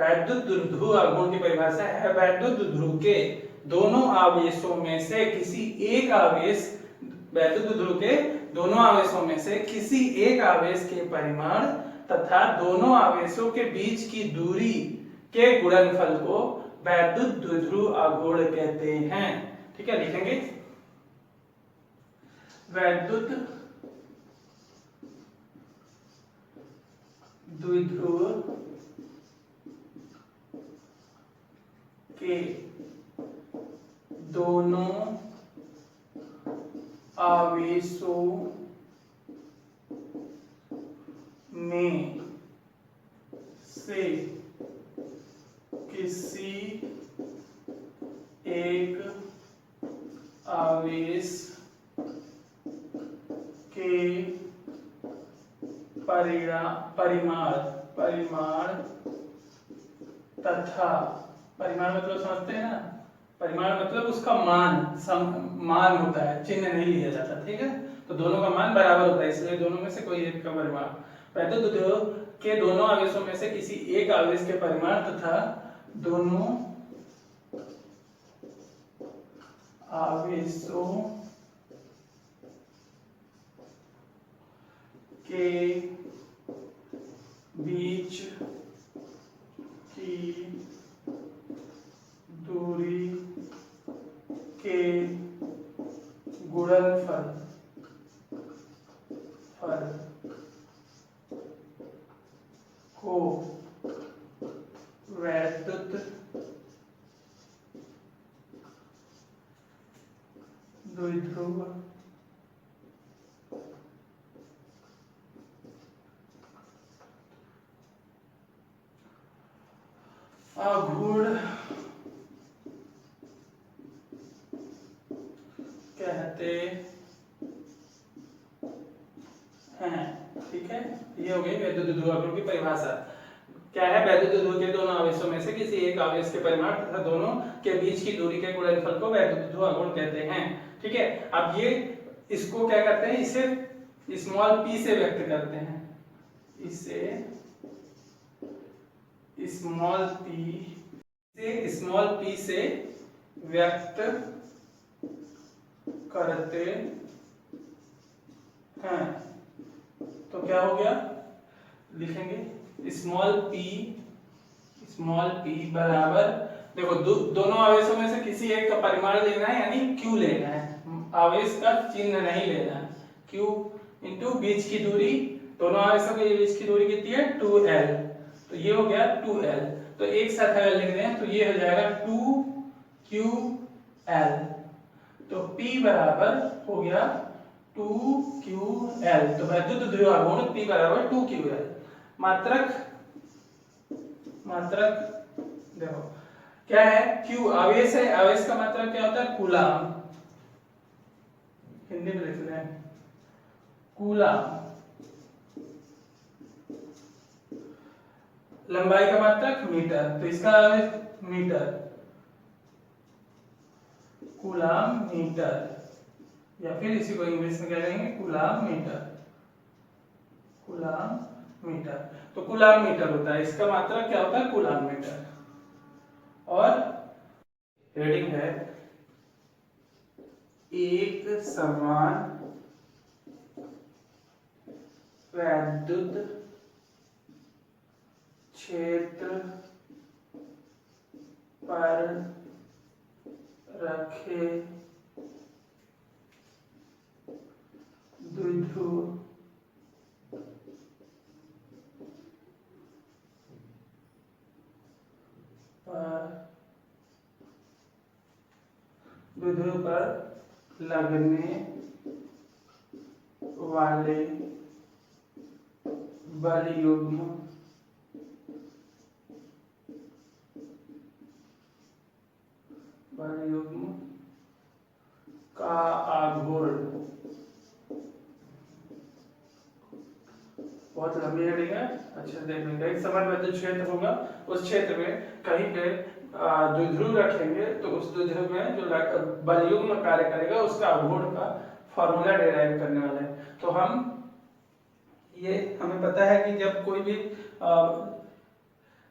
वैद्युत ध्रुव आघूर्ण की परिभाषा है, वैद्युत ध्रुव के दोनों आवेशों में से किसी एक आवेश, वैद्युत ध्रुव के दोनों आवेशों में से किसी एक आवेश के परिमाण तथा दोनों आवेशों के बीच की दूरी के गुणनफल को वैद्युत द्विध्रुव आघूर्ण कहते हैं। ठीक है, लिखेंगे वैद्युत द्विध्रुव के दोनों आवेशों में से किसी एक आवेश के परिमाण तथा परिमाण मतलब समझते हैं ना, परिमाण मतलब उसका मान होता है, चिन्ह नहीं लिया जाता। ठीक है, तो दोनों का मान बराबर होता है, इसलिए दोनों में से कोई एक का परिमाण, वैद्युत ध्रुव के दोनों आवेशों में से किसी एक आवेश के परिमाण तथा दोनों आवेशों के बीच की दूरी के गुणनफल को वैद्युत द्विध्रुव आघूर्ण कहते हैं। ठीक है, ये हो गई वैद्युत द्विध्रुव आघूर्ण की परिभाषा। क्या है? वैद्युत द्विध्रुव के दोनों आवेशों में से किसी एक आवेश के परिमाण तथा दोनों के बीच की दूरी के गुणनफल को वैद्युत द्विध्रुव आघूर्ण कहते हैं। ठीक है, अब ये इसको क्या करते हैं, इसे स्मॉल p से व्यक्त करते हैं, इसे स्मॉल p से व्यक्त करते हैं। तो क्या हो गया, लिखेंगे स्मॉल p बराबर, देखो दोनों आवेशों में से किसी एक का परिमाण लेना है, यानी q लेना है, आवेश का चिन्ह नहीं लेना है। q इंटू बीच की दूरी, दोनों आवेशों के बीच की दूरी कितनी है 2l, तो ये हो गया 2l। तो एक साथ अगर लिख दें तो ये हो जाएगा 2ql, तो p बराबर हो गया 2ql। तो वैद्युत ध्रुव आघूर्ण p बराबर 2ql। मात्रक देखो क्या है, q आवेश है, आवेश का मात्रक क्या होता है कूलाम, हिंदी में लिख लें कूलाम। लंबाई का मात्रक मीटर, तो इसका मीटर, कूलाम मीटर, या फिर इसी को इंग्लिश में क्या कहेंगे कूलाम मीटर। तो कूलाम मीटर होता है, इसका मात्रक क्या होता है कूलाम मीटर। और हेडिंग है एक समान वैद्युत क्षेत्र पर रखे द्विध्रुव पर लगने वाले बल युग्म का आघूर्ण, बहुत लंबी हेडिंग है, अच्छा देख लेंगे। एक समान वैद्युत क्षेत्र होगा, उस क्षेत्र में कहीं पे द्विध्रुव रखेंगे, तो उस द्विध्रुव में जो बल युग्म कार्य करेगा उसका आघूर्ण का फॉर्मूला डिराइव करने वाले हैं। तो हमें पता है कि जब कोई भी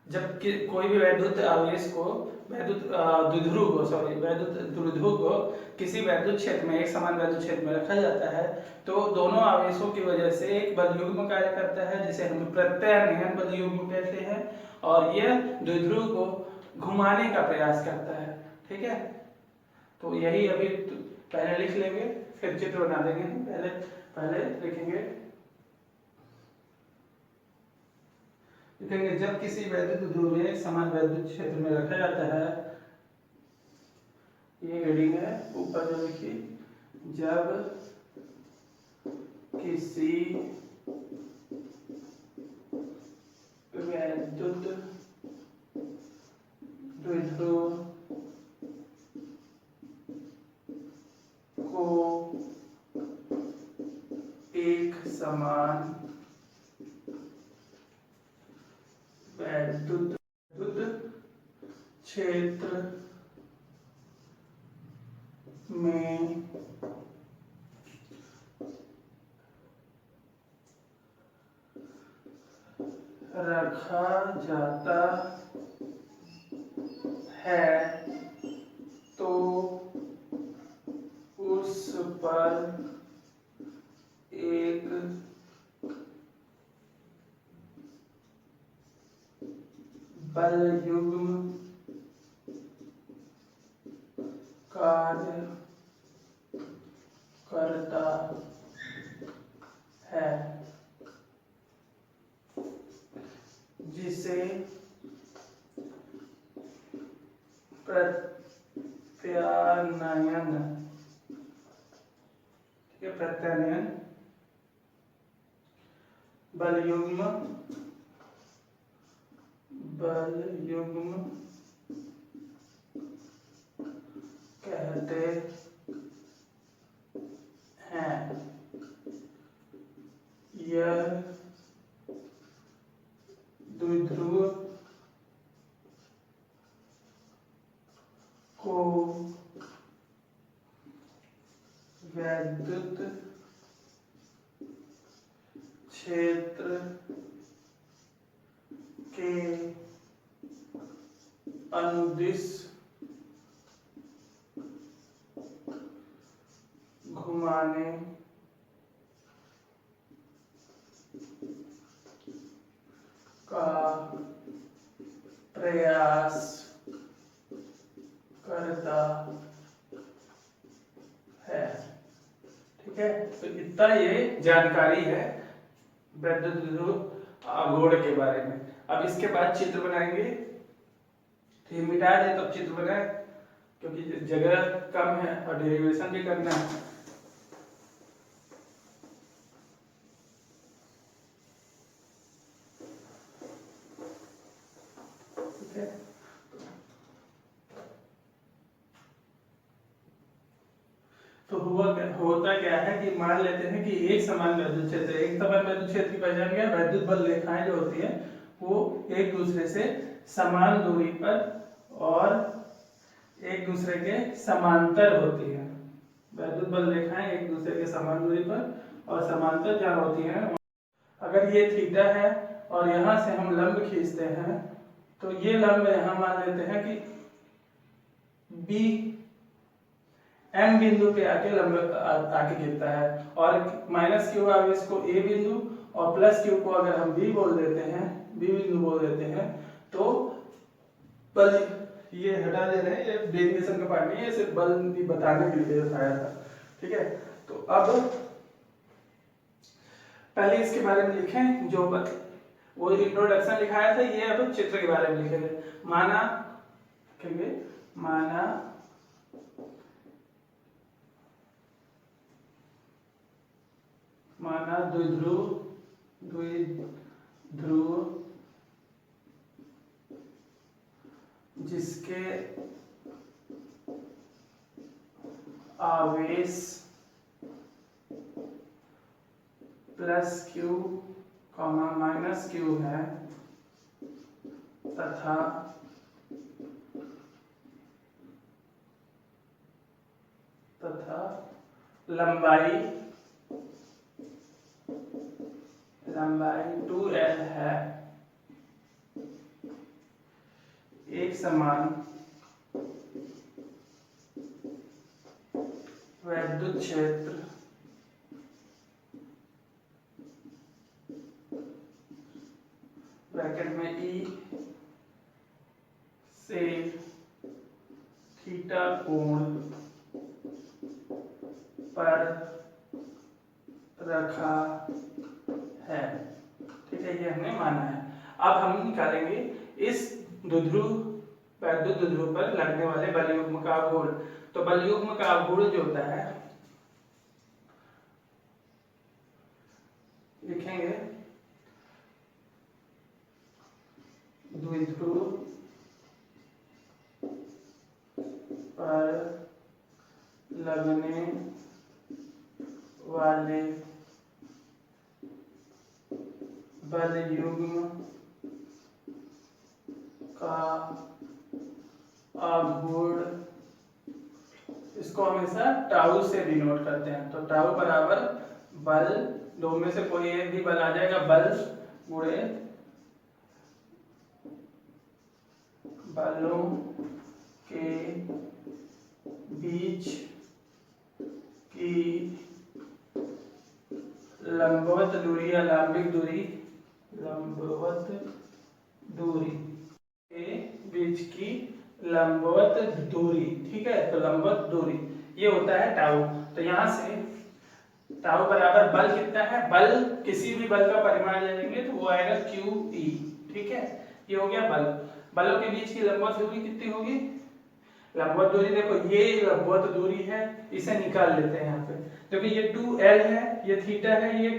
जब कोई भी वैद्युत आवेश को वैद्युत द्विध्रुव को किसी वैद्युत क्षेत्र में, एक समान वैद्युत क्षेत्र में रखा जाता है तो दोनों आवेशों की वजह से एक बल युग्म कार्य करता है जिसे हम प्रत्यानयन बल युग्म कहते हैं, और यह द्विध्रुव को घुमाने का प्रयास करता है। ठीक है, तो यही अभी पहले लिख लेंगे, फिर चित्र बना देंगे। पहले लिखेंगे जब किसी वैद्युत ध्रुव एक समान वैद्युत क्षेत्र में रखा जाता है, ये हेडिंग है ऊपर जो लिखी, जब किसी वैद्युत द्विध्रुव को एक समान वैद्युत क्षेत्र में रखा जाता है तो उस पर एक बल युग्म कार्य करता है जिसे प्रत्यानयन, ठीक है, प्रत्यानयन बल युग्म कहते हैं। यह द्विध्रुव को वैद्युत क्षेत्र के अनुदिश घुमाने का प्रयास करता है। ठीक है, तो इतना ये जानकारी है वैद्युत द्विध्रुव आघूर्ण के बारे में। अब इसके बाद चित्र बनाएंगे, तो मिटा दे तब चित्र बनाए क्योंकि जगह कम है और डेरिवेशन भी करना है। तो होता क्या है कि मान लेते हैं कि एक समान वैद्युत क्षेत्र, एक समान वैद्युत क्षेत्र की पहचान क्या है, वैद्युत बल रेखाएं जो होती है वो एक दूसरे से समान दूरी पर और एक दूसरे के समांतर होती है। वैद्युत बल रेखाएं एक दूसरे के समान दूरी पर और समांतर जहाँ होती हैं। अगर ये थीटा है और यहाँ से हम लंब खींचते हैं तो ये लंब यहाँ मान लेते हैं कि बी एम बिंदु पे आके लंब आके गिरता है, और माइनस क्यू आवेश को ए बिंदु और प्लस क्यू को अगर हम बी बोल देते हैं, बी बिंदु बोल देते हैं, तो बल ये हटा दे रहे हैं, ये डेरिवेशन का पार्ट नहीं है, सिर्फ बल बताने के लिए बताया था। ठीक है, तो अब पहले इसके बारे में लिखें, जो वो इंट्रोडक्शन लिखाया था, ये अब चित्र के बारे में लिखेंगे। माना कहेंगे, माना द्विध्रुव जिसके आवेश प्लस क्यू माइनस क्यू है तथा लंबाई 2L है, एक समान वैद्युत क्षेत्र ब्रैकेट में ई से थीटा कोण पर रखा है। ठीक है, ये हमने माना है। अब हम निकालेंगे इस द्विध्रुव वैद्युत द्विध्रुव पर लगने वाले बल युग्म का गुण। तो बल युग्म का गुण जो होता है लिखेंगे द्विध्रुव पर लगने वाले बल युग्म का आघूर्ण, इसको हमेशा टाउ से डिनोट करते हैं। तो टाउ बराबर बल, दो में से कोई एक भी बल आ जाएगा, बल गुणे बलों के बीच की लंबवत दूरी या लंबिक दूरी, लंबवत दूरी के बीच की लंबवत दूरी। ठीक है, तो लंबवत दूरी ये होता है टाउ। तो यहां से टाउ बराबर बल कितना है, बल किसी भी बल का परिमाण ले लेंगे तो वो आएगा QE। ठीक है, ये हो गया बल। बलों के बीच की लंबवत दूरी कितनी होगी, लंबवत दूरी देखो ये लंबवत दूरी है, इसे निकाल लेते हैं यहाँ पे। देखो ये 2L है, ये थीटा है, ये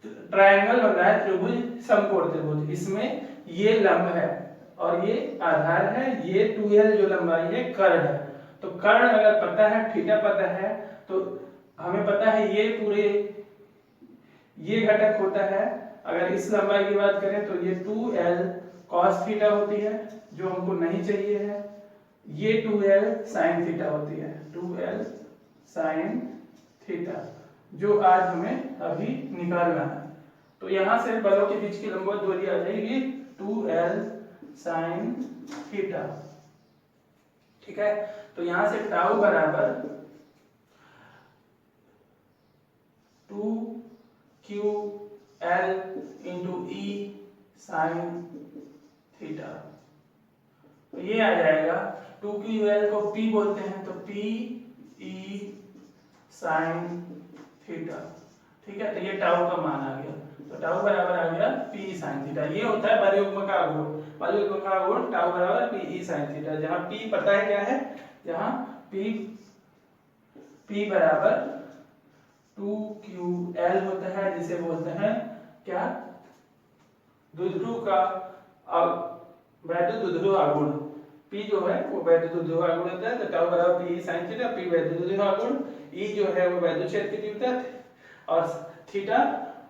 ट्रायंगल बन रहा है, त्रिभुज समकोण त्रिभुज, इसमें ये लंब है और ये आधार है, ये 2L जो लंबाई है कर्ण है। तो कर्ण अगर पता है, थीटा पता है, तो हमें पता है ये पूरे ये घटक होता है। अगर इस लंबाई की बात करें तो ये 2L cos थीटा होती है जो हमको नहीं चाहिए है, ये 2L sin थीटा होती है, 2L sin थीटा जो आज हमें अभी निकालना है। तो यहां से बलों के बीच की लंबवत दूरी आ जाएगी 2L sin थीटा। ठीक है, तो यहां से टाउ बराबर 2QL into E sin theta. तो ये आ जाएगा 2QL को P बोलते हैं, तो PE sin थीटा। ठीक है, तो ये टाउ का मान आ गया। तो टाउ बराबर आ गया PE sin थीटा। ये होता है बल युग्म का आघूर्ण। बल युग्म का आघूर्ण टाउ बराबर PE sin थीटा। जहां P पता है क्या है, जहां P बराबर 2QL होता है, जिसे बोलते हैं क्या, द्विध्रुव का वैद्युत द्विध्रुव आघूर्ण। P जो है वो वैद्युत द्विध्रुव आघूर्ण होता है, तो टाउ बराबर PE sin थीटा। P वैद्युत द्विध्रुव आघूर्ण, E जो है वो वैद्युत क्षेत्र की तीव्रता और थीटा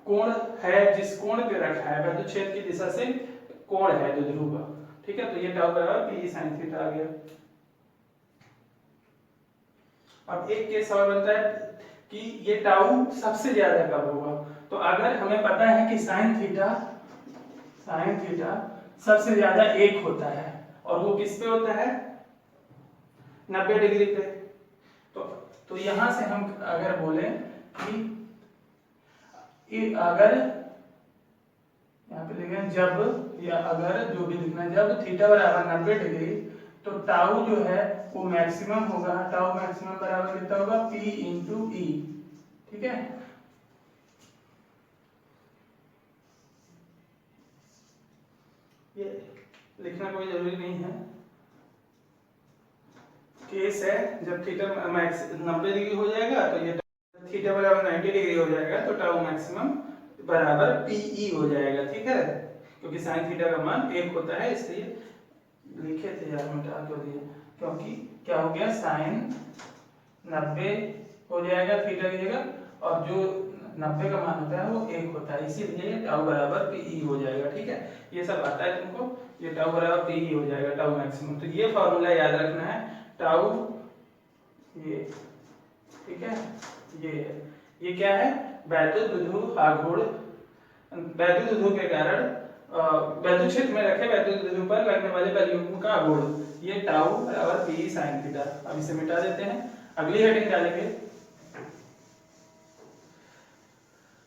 कोण है जिस कोण पे रखा है, वैद्युत क्षेत्र की दिशा से कोण है द्विध्रुव का। ठीक है, तो ये टाउ बराबर PE sin थीटा आ गया। अब एक केस सवाल बनता है कि ये टाउ सबसे ज्यादा कब होगा। तो अगर हमें पता है कि साइन थीटा सबसे ज्यादा 1 होता है और वो किस पे होता है, 90 डिग्री पे। तो यहां से हम अगर बोले कि अगर यहाँ पे लिखें जब, या अगर जो भी लिखना है, जब थीटा बराबर 90 डिग्री तो टाउ जो है वो मैक्सिमम होगा। टाउ मैक्सिमम बराबर कितना होगा, P इंटू E। ठीक है, ये लिखना कोई जरूरी नहीं है। केस है जब थीटा 90 डिग्री हो जाएगा तो ये थीटा बराबर 90 डिग्री हो जाएगा, तो टाउ मैक्सिमम बराबर PE हो जाएगा। ठीक है, क्योंकि साइन थीटा का मान 1 होता है, इसलिए लिखे थे यार, मिटा क्यों दिए, क्योंकि क्या हो गया, साइन 90 हो जाएगा थीटा की जगह और जो 90 का मान होता है वो 1 होता है, इसीलिए टाउ बराबर PE हो जाएगा। ठीक है, ये सब आता है तुमको, ये टाउ बराबर PE हो जाएगा, टाउ मैक्सिमम। तो ये फॉर्मूला याद रखना है, टाउ ये, ठीक है, ये क्या है, वैद्युत द्विध्रुव आघूर्ण। वैद्युत द्विध्रुव के कारण वैद्युत क्षेत्र में रखे वैद्युत द्विध्रुव पर लगने वाले बलयुग्म का गुण, ये टाउ बराबर पी साइन थीटा। अब इसे मिटा देते हैं, अगली हेडिंग डालेंगे।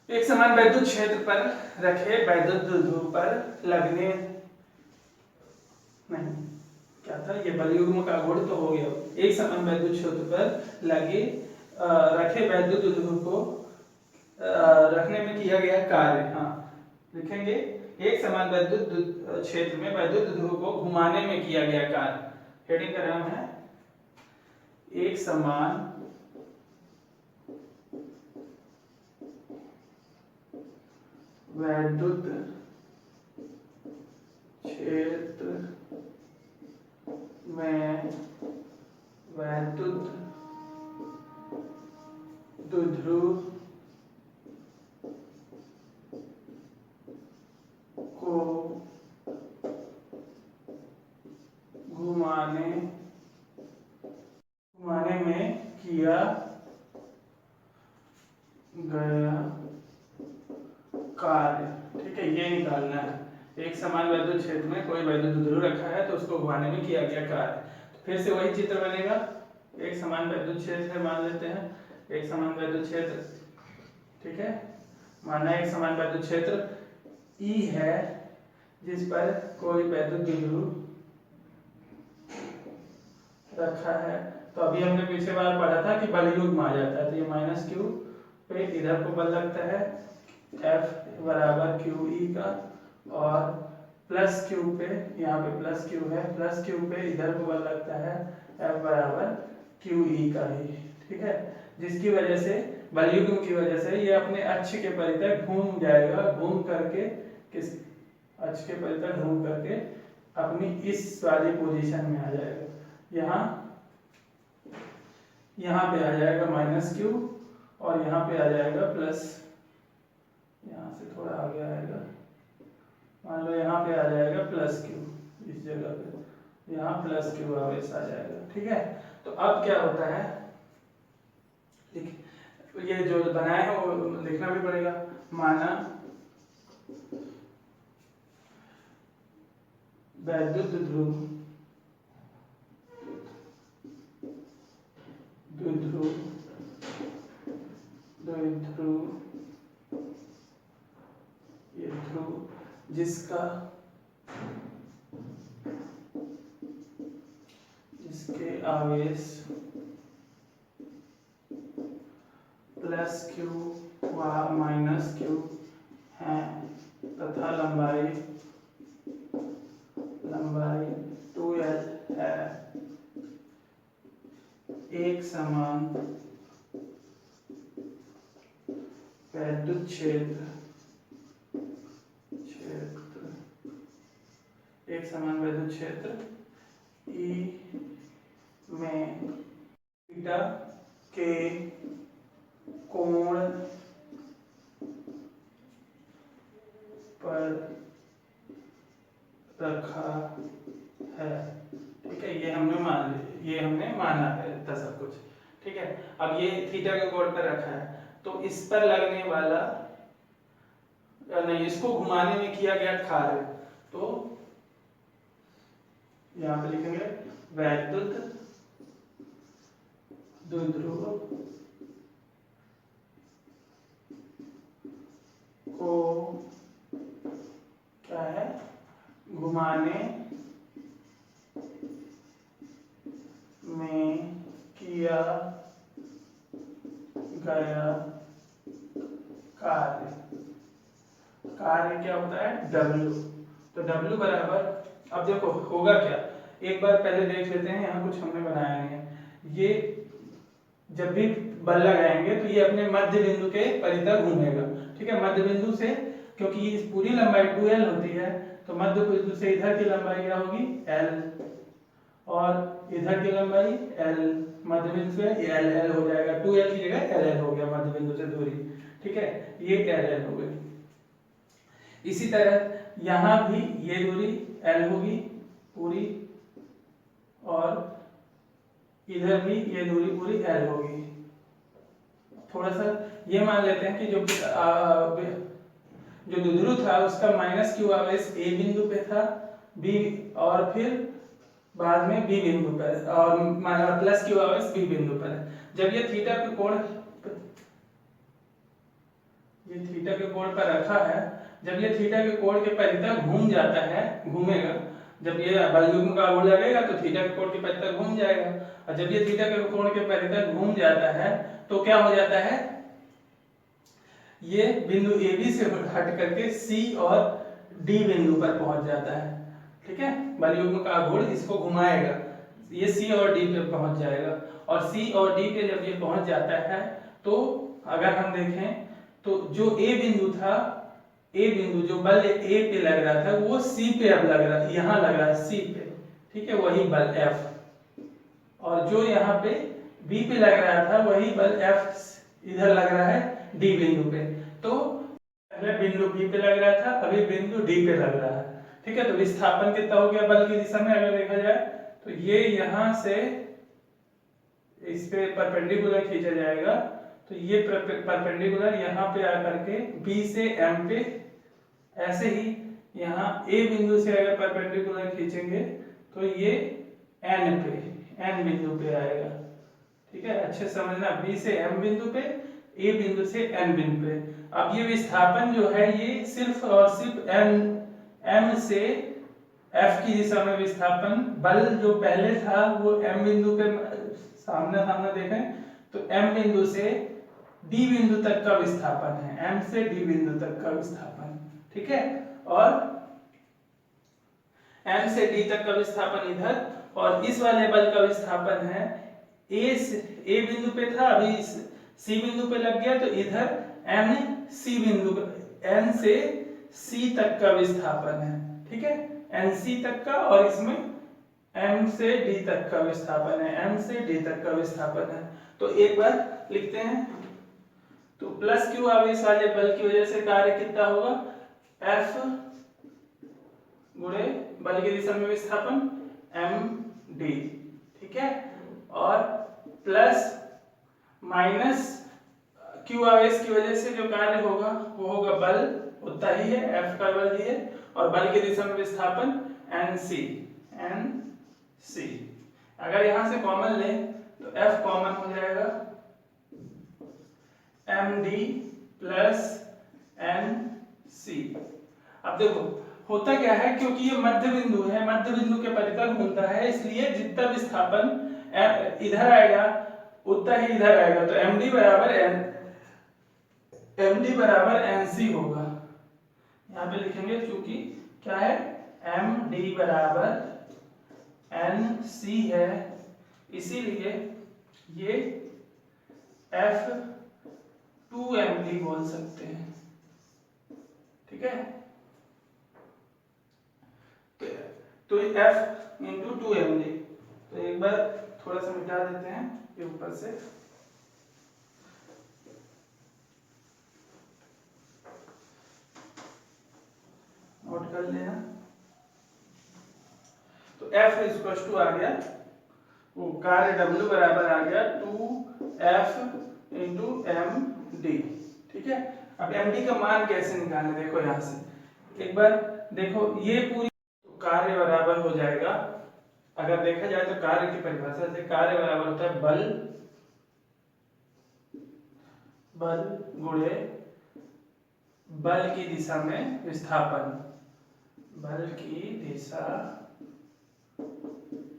एक समान वैद्युत क्षेत्र पर रखे वैद्युत द्विध्रुव पर लगने, नहीं क्या था ये, बलयुग्म का गुण तो हो गया। एक समान वैद्युत क्षेत्र पर लगे रखे वैद्युत द्विध्रुव को रखने में किया गया कार्य। हाँ लिखेंगे, एक समान वैद्युत क्षेत्र में वैद्युत द्विध्रुव को घुमाने में किया गया कार्य। हेडिंग का नाम है एक समान वैद्युत क्षेत्र में वैद्युत द्विध्रुव को घुमाने में किया गया कार्य। ठीक है, ये निकालना है। एक समान वैद्युत क्षेत्र में कोई वैद्युत द्विध्रुव रखा है तो उसको घुमाने में किया गया कार्य। तो फिर से वही चित्र बनेगा। एक समान वैद्युत क्षेत्र है, मान लेते हैं एक समान वैद्युत क्षेत्र, ठीक है, माना एक समान वैद्युत क्षेत्र E है जिस पर कोई वैद्युत द्विध्रुव रखा है। तो अभी हमने पिछले बार पढ़ा था कि बलयुग्म आ जाता है, तो ये माइनस क्यू पे इधर को बल लगता है F बराबर क्यू ई का, और प्लस क्यू पे, यहाँ पे प्लस क्यू है, प्लस क्यू पे इधर को बल लगता है F बराबर क्यू ई का ही। ठीक है, जिसकी वजह से बलयुग्म की वजह से ये अपने अक्ष के परितः घूम जाएगा, घूम करके किस अक्ष के परितः घूम करके अपनी इस वाली पोजीशन में आ जाएगा। यहाँ पे आ जाएगा माइनस क्यू और यहाँ पे आ जाएगा प्लस, यहाँ से थोड़ा आगे आएगा, मान लो यहाँ पे आ जाएगा प्लस क्यू, इस जगह पे यहाँ प्लस क्यू आवेश आ जाएगा। ठीक है, तो अब क्या होता है, ये जो बनाए हैं वो लिखना भी पड़ेगा। माना वैद्युत द्विध्रुव ये ध्रुव जिसके आवेश प्लस क्यू व माइनस क्यू है तथा लंबाई 2l है, एक समान वैद्युत क्षेत्र एक समान वैद्युत क्षेत्र E में थीटा के कोण पर रखा है। ठीक है, ये हमने माना है था सब कुछ। ठीक है, अब ये थीटा के कोण पर रखा है तो इस पर लगने वाला नहीं, इसको घुमाने में किया गया कार्य, तो यहाँ पे लिखेंगे वैद्युत द्विध्रुव को क्या है, घुमाने में किया गया कार्य क्या होता है, W। तो W बराबर, अब देखो होगा क्या, एक बार पहले देख लेते हैं, यहाँ कुछ हमने बनाया नहीं है। ये जब भी बल लगाएंगे तो ये अपने मध्य बिंदु के परितः घूमेगा। ठीक है, मध्य बिंदु से, क्योंकि इस पूरी लंबाई 2l होती है तो मध्य बिंदु से इधर की लंबाई क्या होगी l, और इधर की लंबाई l, मध्य बिंदु से ये l हो जाएगा, 2l की जगह l हो गया मध्य बिंदु से दूरी। ठीक है, ये l हो गई। इसी तरह यहाँ भी ये दूरी l होगी पूरी, और इधर भी ये दूरी पूरी l होगी। थोड़ा सा ये मान लेते हैं कि जो जो द्विध्रुव था उसका माइनस क्यू आवेश ए बिंदु पे था, बी और फिर बाद में बी बिंदु पर, और प्लस क्यू आवेश बी बिंदु पर। जब ये थीटा के कोण पर रखा है, जब ये थीटा के कोण के परितः घूम जाता है, घूमेगा, जब ये बल युग्म का आघूर्ण लगेगा तो थीटा के कोण के परितः घूम जाएगा, और जब ये थीटा के कोण के परितः घूम जाता है तो क्या हो जाता है, ये बिंदु ए बी से हट करके सी और डी बिंदु पर पहुंच जाता है। ठीक है, बल युग्म का आघूर्ण इसको घुमाएगा, ये सी और डी पे पहुंच जाएगा, और सी और डी पे जब ये पहुंच जाता है तो अगर हम देखें तो जो ए बिंदु था, ए बिंदु जो बल ए पे लग रहा था वो सी पे अब लग रहा है, यहाँ लग रहा है सी पे। ठीक है, वही बल एफ, और जो यहाँ पे बी पे लग रहा था वही बल एफ इधर लग रहा है डी बिंदु पे। तो पहले बिंदु बी पे लग रहा था, अभी बिंदु डी पे लग रहा है। ठीक है, तो विस्थापन कितना हो गया बल की दिशा में अगर देखा जाए तो ये यहाँ से इस पे परपेंडिकुलर खींचा जाएगा, तो ये परपेंडिकुलर यहाँ पे आकर के बी से एम पे, ऐसे ही यहाँ ए बिंदु से अगर परपेंडिकुलर खींचेंगे तो ये एन पे, एन बिंदु पे आएगा। ठीक है, अच्छे समझना, बी से एम बिंदु पे, ए बिंदु से एन बिंदु पे। अब ये विस्थापन जो है ये सिर्फ और सिर्फ एम से एफ की दिशा में विस्थापन, बल जो पहले था वो एम बिंदु पे सामने सामने देखें तो एम बिंदु से डी बिंदु तक का विस्थापन है, एम से डी बिंदु तक का विस्थापन। ठीक है, और एम से डी तक का विस्थापन इधर, और इस वाले बल का विस्थापन है ए बिंदु पे था, अभी सी बिंदु पे लग गया तो इधर एन सी बिंदु, एन से सी तक का विस्थापन है। ठीक है, एन सी तक का, और इसमें एम से डी तक का विस्थापन है, एम से डी तक का विस्थापन है। तो एक बार लिखते हैं, तो प्लस क्यू आवेश वाले बल की वजह से कार्य कितना होगा, एफ गुणे बल की दिशा में विस्थापन एम डी। ठीक है, और प्लस माइनस क्यू आवेश की वजह से जो कार्य होगा वो होगा बल उतना ही है, एफ का बल ही है, और बल की दिशा में विस्थापन एन सी। अगर यहां से कॉमन लें तो एफ कॉमन हो जाएगा M D plus N C. अब देखो होता क्या है, क्योंकि ये मध्य बिंदु है, मध्य बिंदु के परितः घूमता है, इसलिए जितना विस्थापन इधर आएगा उतना ही इधर आएगा, तो एम डी बराबर एन सी होगा। यहाँ पे लिखेंगे क्योंकि क्या है, एम डी बराबर एन सी है, इसीलिए ये एफ 2md बोल सकते हैं। ठीक है, तो F इंटू 2md, तो एक बार थोड़ा सा मिटा देते हैं ये ऊपर से, नोट कर लेना। तो F इक्वल टू आ गया, वो कार्य W बराबर आ गया 2F इंटू एम डी। ठीक है, अब एम डी का मान कैसे निकालें, देखो यहां से एक बार देखो, ये पूरी कार्य बराबर हो जाएगा, अगर देखा जाए तो कार्य की परिभाषा से कार्य बराबर होता है बल गुणे बल की दिशा में विस्थापन, बल की दिशा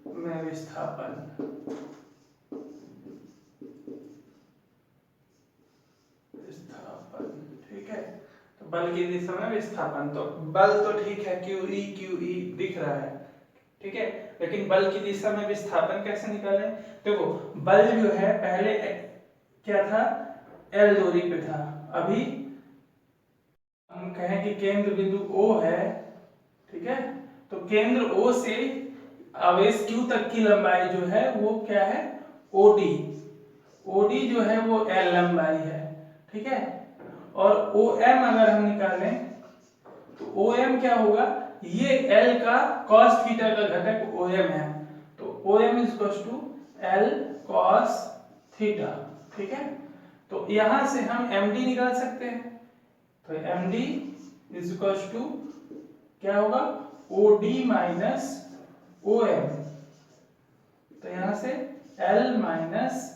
में विस्थापन। ठीक है, तो बल की दिशा में विस्थापन, तो बल तो ठीक है क्यू ई दिख रहा है। ठीक है, लेकिन बल की दिशा में विस्थापन कैसे निकालें, देखो बल जो है पहले क्या था, एल दूरी पे था, अभी हम कहें कि केंद्र बिंदु O है। ठीक है, तो केंद्र O से आवेश Q तक की लंबाई जो है वो क्या है, OD जो है वो L लंबाई है। ठीक है, और OM अगर हम निकालें तो OM क्या होगा, ये L का cos थीटा का घटक OM है, तो OM L cos थीटा। ठीक है, तो यहां से हम MD निकाल सकते हैं, तो MD इज इक्वल्स टू क्या होगा OD माइनस OM। तो यहां से L minus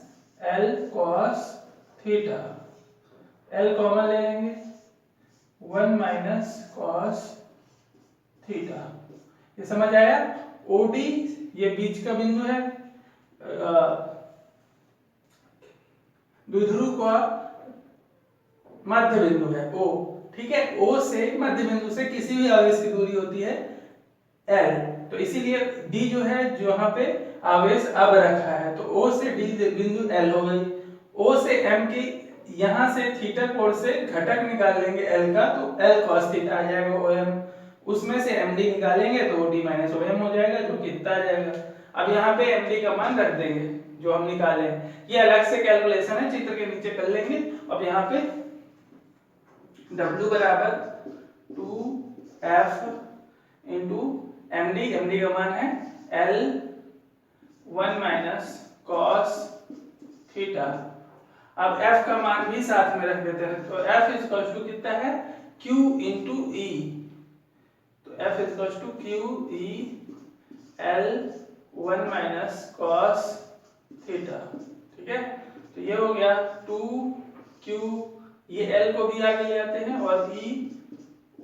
L cos theta, L common ले लेंगे, 1 माइनस cos थीटा। ये समझ आया? OD ये बीच का बिंदु है, द्विध्रुव का मध्य बिंदु है O, ठीक है। O से मध्य बिंदु से किसी भी आवेश की दूरी होती है L, तो इसीलिए D जो है जो यहाँ पे आवेश अब रखा है, तो O से D बिंदु L हो गई। O से M की यहाँ से थीटा कोण से घटक निकाल लेंगे L का, तो L cos थीटा आ जाएगा OM। उसमें से MD निकालेंगे तो OD माइनस OM हो जाएगा, जो कितना आ जाएगा। अब यहाँ पे MD का मान रख देंगे जो हम निकाले हैं, ये अलग से कैलकुलेशन है, चित्र के नीचे कर लेंगे। अब यहाँ पे W बराबर 2F इंटू MD का मान है L 1 माइनस cos थीटा। अब F का मान भी साथ में रख देते हैं, तो F इज इक्वल टू कितना है Q इंटू E, तो F is equal to QE L 1 minus cos theta, ठीक है। तो ये हो गया 2Q, ये L को भी आगे ले आते हैं, और E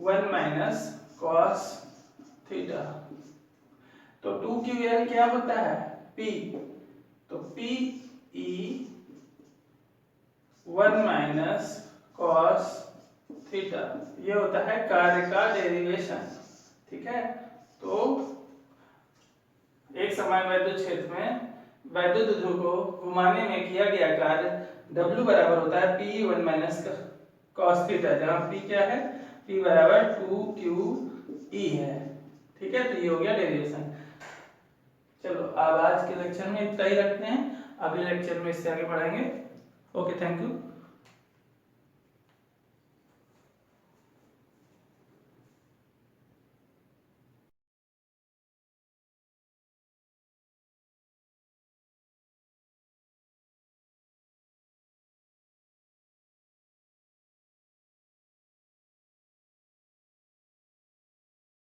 1 माइनस cos थीटा। तो 2QL क्या होता है P, तो PE 1 माइनस cos थीटा, ये होता है कार्य का डेरिवेशन, ठीक है। तो एक समान वैद्युत क्षेत्र में वैद्युत ध्रुव को घुमाने में किया गया कार्य W बराबर होता है P 1 माइनस cos थीटा, जहाँ P क्या है, P बराबर 2QE है, ठीक है। तो ये हो गया डेरिवेशन। चलो अब आज के लेक्चर में इतना ही रखते हैं, अगले लेक्चर में इससे आगे बढ़ाएंगे। Okay, thank you.